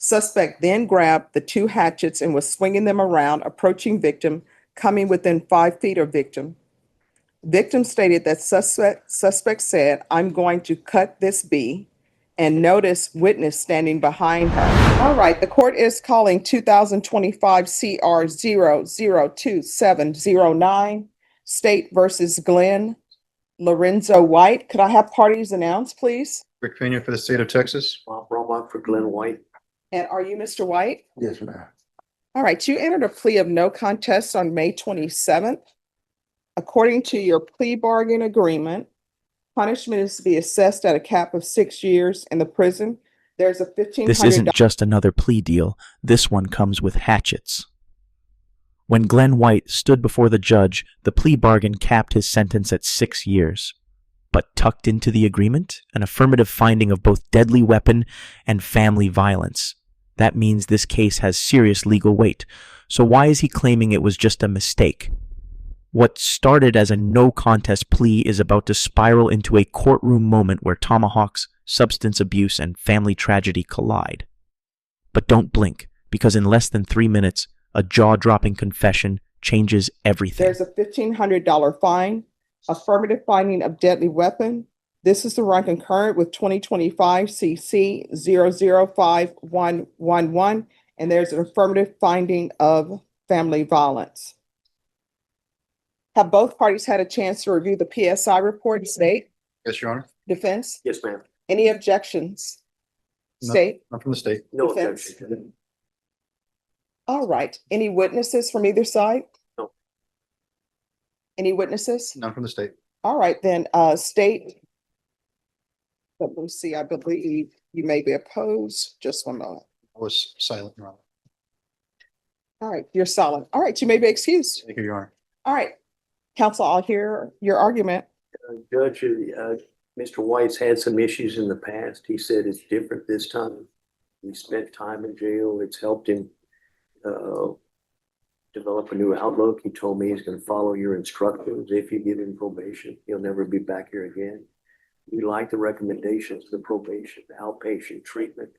Suspect then grabbed the two hatchets and was swinging them around, approaching victim, coming within 5 feet of victim. Victim stated that suspect said, "I'm going to cut this bee," and notice witness standing behind her. All right, the court is calling 2025 CR 002709, State versus Glenn Lorenzo White. Could I have parties announced, please? Rick Pena for the state of Texas. Bob Romack for Glenn White. And are you Mr. White? Yes, ma'am. All right, you entered a plea of no contest on May 27th. According to your plea bargain agreement, punishment is to be assessed at a cap of 6 years in the prison. There's a $1,500. This isn't just another plea deal. This one comes with hatchets. When Glenn White stood before the judge, the plea bargain capped his sentence at 6 years. But tucked into the agreement, an affirmative finding of both deadly weapon and family violence. That means this case has serious legal weight. So why is he claiming it was just a mistake? What started as a no-contest plea is about to spiral into a courtroom moment where tomahawks, substance abuse, and family tragedy collide. But don't blink, because in less than 3 minutes, a jaw-dropping confession changes everything. There's a $1,500 fine, affirmative finding of deadly weapon. This is the run concurrent with 2025 CC 005111, and there's an affirmative finding of family violence. Have both parties had a chance to review the PSI report? State? Yes, Your Honor. Defense? Yes, ma'am. Any objections? No. State? I'm from the state. No Defense. objection. All right. Any witnesses from either side? No. Any witnesses? None from the state. All right, then, state. Let me see, I believe you may be opposed. Just one moment. I was silent, Your Honor. All right, you're solid. All right, you may be excused. Thank you, Your Honor. All right. Counsel, I'll hear your argument. Judge, Mr. White's had some issues in the past. He said it's different this time. He spent time in jail. It's helped him develop a new outlook. He told me he's going to follow your instructions. If you give him probation, he'll never be back here again. We like the recommendations, the probation, outpatient treatment,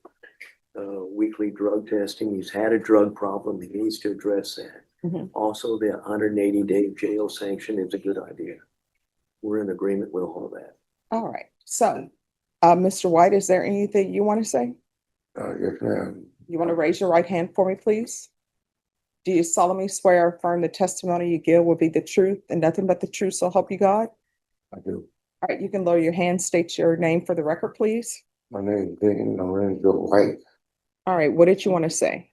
weekly drug testing. He's had a drug problem. He needs to address that. Mhm. Also, the 180-day jail sanction is a good idea. We're in agreement with all that. All right, so, Mr. White, is there anything you want to say? Yes, ma'am. You want to raise your right hand for me, please? Do you solemnly swear or affirm the testimony you give will be the truth and nothing but the truth, so help you God? I do. All right, you can lower your hand, state your name for the record, please. My name is Glenn Lorenzo White. All right, what did you want to say?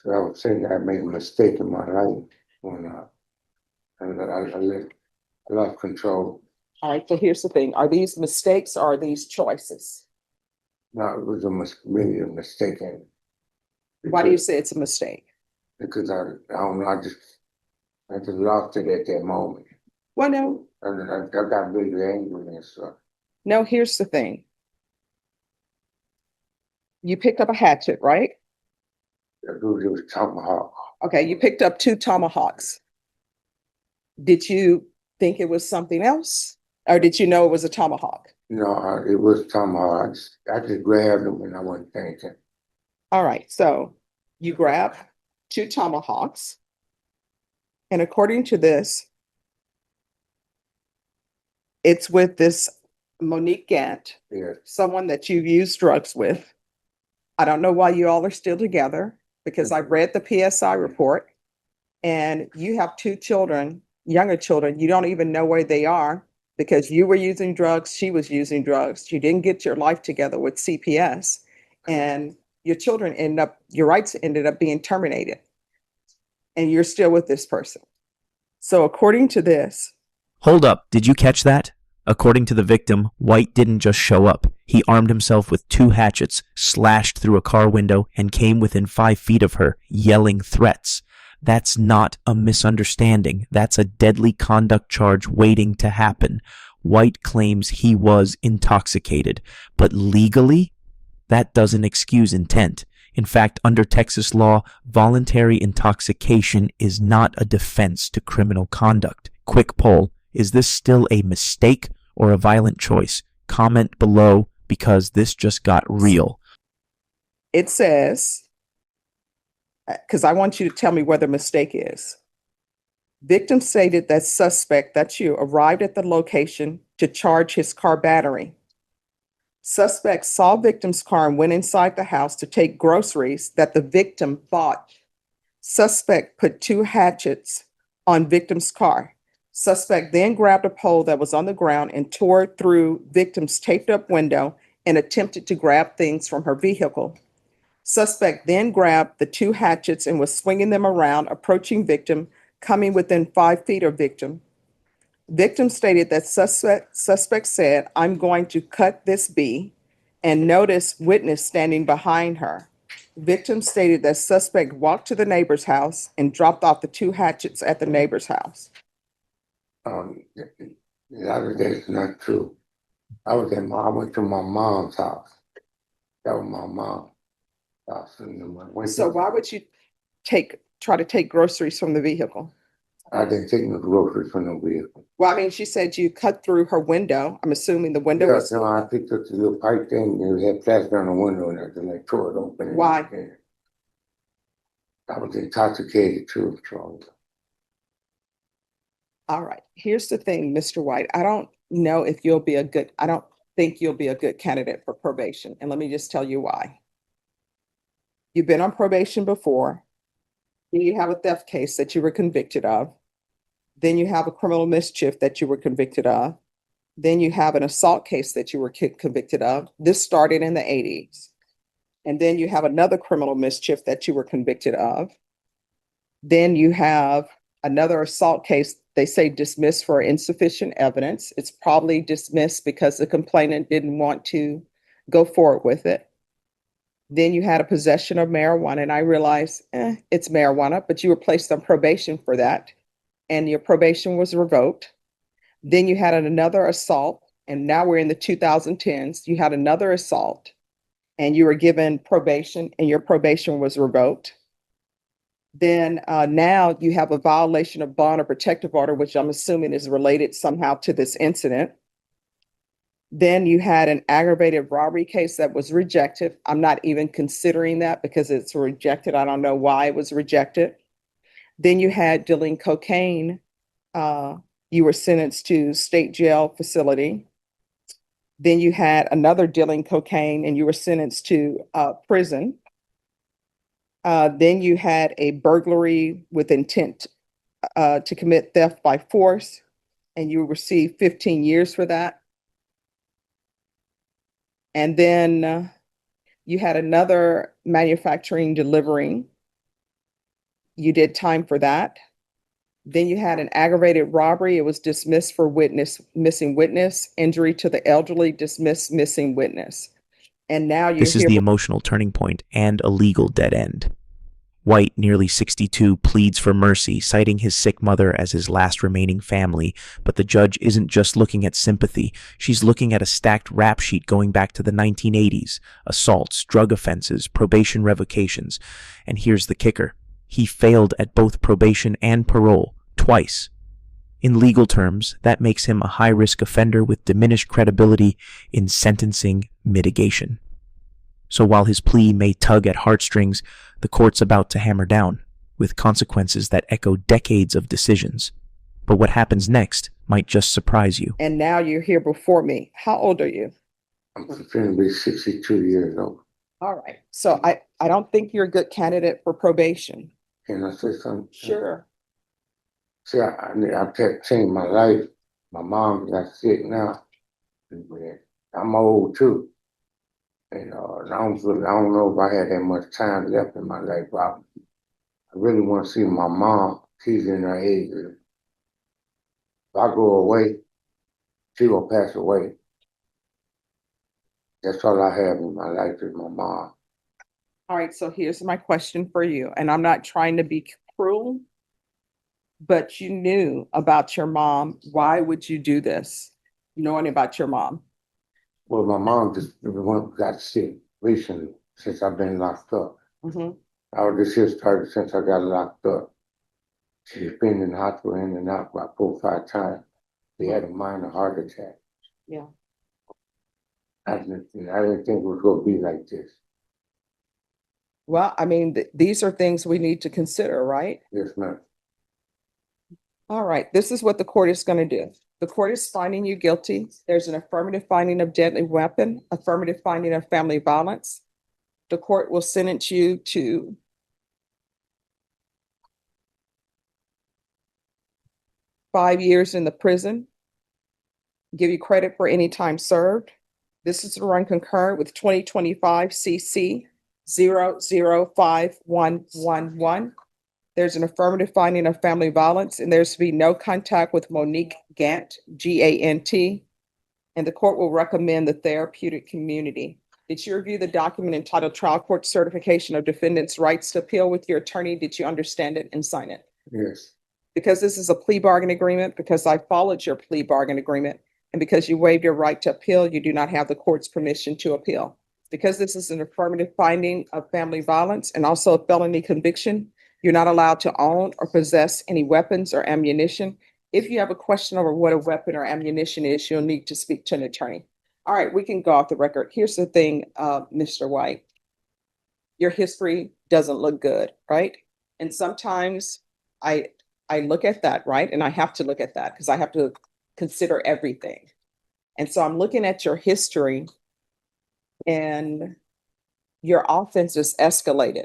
I was saying I made a mistake in my life when I lost control. All right, so here's the thing. Are these mistakes or are these choices? No, it was really a mistake. Why do you say it's a mistake? Because I don't know, I just lost it at that moment. Well, no, And I got really angry and stuff. no, here's the thing. You picked up a hatchet, right? It was Tomahawk. Okay, you picked up 2 tomahawks. Did you think it was something else? Or did you know it was a tomahawk? No, it was Tomahawk. I just grabbed them and I wasn't thinking. All right, so you grab 2 tomahawks. And according to this, it's with this Monique Gant, Yes. someone that you've used drugs with. I don't know why you all are still together because I read the PSI report and you have 2 children, younger children. You don't even know where they are because you were using drugs. She was using drugs. You didn't get your life together with CPS and your your rights ended up being terminated and you're still with this person. So according to this, Hold up, did you catch that? According to the victim, White didn't just show up. He armed himself with 2 hatchets, slashed through a car window, and came within 5 feet of her, yelling threats. That's not a misunderstanding. That's a deadly conduct charge waiting to happen. White claims he was intoxicated, but legally, that doesn't excuse intent. In fact, under Texas law, voluntary intoxication is not a defense to criminal conduct. Quick poll. Is this still a mistake or a violent choice? Comment below because this just got real. it says, because I want you to tell me where the mistake is. Victim stated that suspect, that's you, arrived at the location to charge his car battery. Suspect saw victim's car and went inside the house to take groceries that the victim bought. Suspect put 2 hatchets on victim's car. Suspect then grabbed a pole that was on the ground and tore through victim's taped up window and attempted to grab things from her vehicle. Suspect then grabbed the 2 hatchets and was swinging them around, approaching victim, coming within 5 feet of victim. Victim stated that suspect said, "I'm going to cut this bee," and noticed witness standing behind her. Victim stated that suspect walked to the neighbor's house and dropped off the 2 hatchets at the neighbor's house. That is not true. I went to my mom's house. That was my mom's house. And I went So to- why would you try to take groceries from the vehicle? I didn't take no groceries from the vehicle. Well, I mean, she said you cut through her window. I'm assuming the window Yeah, was, no, I picked up the little pipe thing, and it had plastic on the window, and I tore it open. and Why? everything. I was intoxicated too, Charlie. all right. Here's the thing, Mr. White. I don't think you'll be a good candidate for probation. And let me just tell you why. You've been on probation before. Then you have a theft case that you were convicted of. Then you have a criminal mischief that you were convicted of. Then you have an assault case that you were convicted of. This started in the 80s. And then you have another criminal mischief that you were convicted of. Then you have another assault case, they say dismissed for insufficient evidence. It's probably dismissed because the complainant didn't want to go forward with it. Then you had a possession of marijuana, and I realized it's marijuana, but you were placed on probation for that, and your probation was revoked. Then you had another assault, and now we're in the 2010s. You had another assault, and you were given probation, and your probation was revoked. Then now you have a violation of bond or protective order, which I'm assuming is related somehow to this incident. Then you had an aggravated robbery case that was rejected. I'm not even considering that because it's rejected. I don't know why it was rejected. Then you had dealing cocaine. You were sentenced to state jail facility. Then you had another dealing cocaine and you were sentenced to prison. Then you had a burglary with intent to commit theft by force, and you received 15 years for that. And then you had another manufacturing delivering. You did time for that. Then you had an aggravated robbery. It was dismissed for missing witness, injury to the elderly, dismissed missing witness. And now you're This is here. the emotional turning point and a legal dead end. White, nearly 62, pleads for mercy, citing his sick mother as his last remaining family, but the judge isn't just looking at sympathy, she's looking at a stacked rap sheet going back to the 1980s, assaults, drug offenses, probation revocations, and here's the kicker. He failed at both probation and parole, twice. In legal terms, that makes him a high-risk offender with diminished credibility in sentencing mitigation. So while his plea may tug at heartstrings, the court's about to hammer down, with consequences that echo decades of decisions. But what happens next might just surprise you. And now you're here before me. How old are you? I'm going to be 62 years old. All right. So I don't think you're a good candidate for probation. Can I say something? Sure. See, I've changed my life. My mom got sick now. I'm old too. And I don't know if I had that much time left in my life. But I really want to see my mom. She's in her 80s. If I go away, she will pass away. That's all I have in my life is my mom. All right. So here's my question for you. And I'm not trying to be cruel, but you knew about your mom. Why would you do this, knowing about your mom? Well, my mom just got sick recently since I've been locked up. Mhm. This year started since I got locked up. She's been in the hospital in and out about 4 or 5 times. She had a minor heart attack. Yeah. I didn't think it was going to be like this. Well, I mean, these are things we need to consider, right? Yes, ma'am. All right, this is what the court is going to do. The court is finding you guilty. There's an affirmative finding of deadly weapon, affirmative finding of family violence. The court will sentence you to 5 years in the prison, give you credit for any time served. This is to run concurrent with 2025 CC 005111. There's an affirmative finding of family violence, and there's to be no contact with Monique Gant, G-A-N-T. And the court will recommend the therapeutic community. Did you review the document entitled Trial Court Certification of Defendant's Rights to Appeal with your attorney? Did you understand it and sign it? Yes. Because this is a plea bargain agreement, because I followed your plea bargain agreement, and because you waived your right to appeal, you do not have the court's permission to appeal. Because this is an affirmative finding of family violence and also a felony conviction, you're not allowed to own or possess any weapons or ammunition. If you have a question over what a weapon or ammunition is, you'll need to speak to an attorney. All right, we can go off the record. Here's the thing, Mr. White. Your history doesn't look good, right? And sometimes I look at that, right? And I have to look at that because I have to consider everything. And so I'm looking at your history, and your offense is escalated.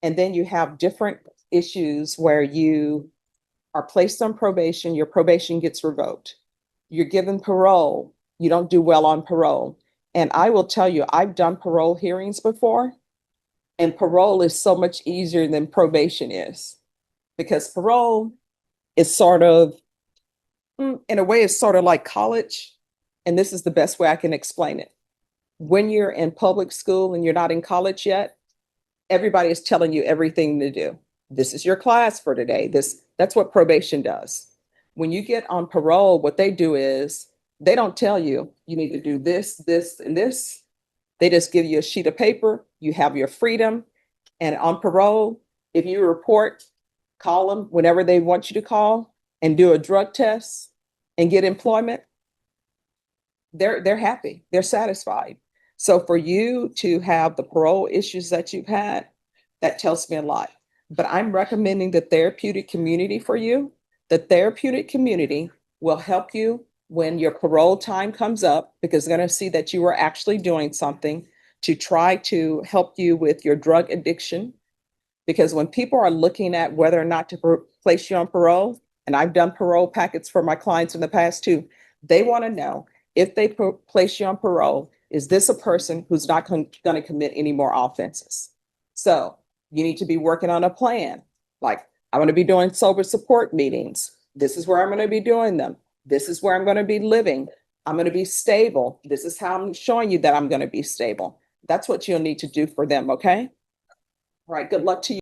And then you have different issues where you are placed on probation, your probation gets revoked. You're given parole, you don't do well on parole. And I will tell you, I've done parole hearings before, and parole is so much easier than probation is. Because parole is sort of, in a way, it's sort of like college. And this is the best way I can explain it. When you're in public school and you're not in college yet, everybody is telling you everything to do. This is your class for today. That's what probation does. When you get on parole, what they do is they don't tell you, you need to do this, this, and this. They just give you a sheet of paper. You have your freedom. And on parole, if you report, call them whenever they want you to call and do a drug test and get employment, they're happy, they're satisfied. So for you to have the parole issues that you've had, that tells me a lot. But I'm recommending the therapeutic community for you. The therapeutic community will help you when your parole time comes up, because they're going to see that you are actually doing something to try to help you with your drug addiction. Because when people are looking at whether or not to place you on parole, and I've done parole packets for my clients in the past too, they want to know if they place you on parole, is this a person who's not going to commit any more offenses? So you need to be working on a plan. Like, I'm going to be doing sober support meetings. This is where I'm going to be doing them. This is where I'm going to be living. I'm going to be stable. This is how I'm showing you that I'm going to be stable. That's what you'll need to do for them, okay? All right, good luck to you.